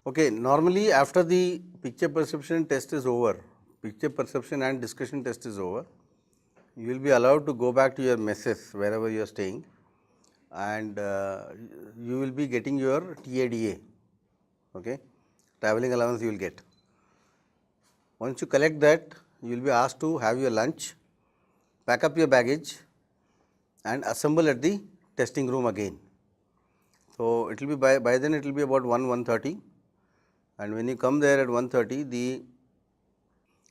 Okay, normally after the picture perception test is over, picture perception and discussion test is over, you will be allowed to go back to your messes wherever you are staying, and you will be getting your TADA, okay, travelling allowance you will get. Once you collect that, you will be asked to have your lunch, pack up your baggage and assemble at the testing room again. So, it will be by then it will be about 1:30, and when you come there at 1:30,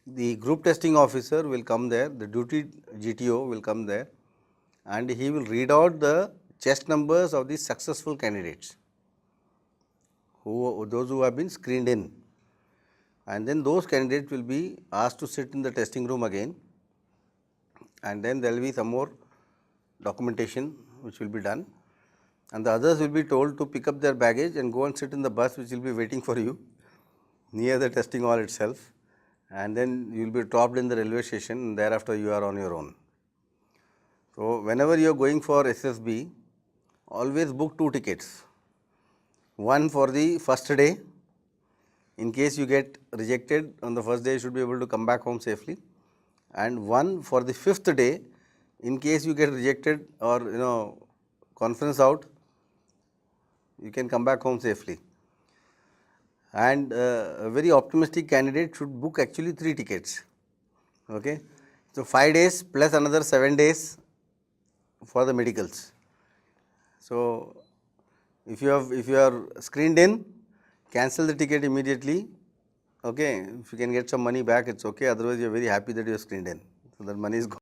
the group testing officer will come there, the duty GTO will come there, and he will read out the chest numbers of the successful candidates, those who have been screened in, and then those candidates will be asked to sit in the testing room again, and then there will be some more documentation which will be done, and the others will be told to pick up their baggage and go and sit in the bus which will be waiting for you near the testing hall itself, and then you will be dropped in the railway station, and thereafter you are on your own. So, whenever you are going for SSB, always book 2 tickets, one for the first day, in case you get rejected on the first day you should be able to come back home safely, and one for the 5th day, in case you get rejected or conference out, you can come back home safely. And a very optimistic candidate should book actually 3 tickets. Okay. So, 5 days plus another 7 days for the medicals. So, if you are screened in, cancel the ticket immediately. Okay. If you can get some money back, it's okay. Otherwise, you are very happy that you are screened in. So, that money is gone.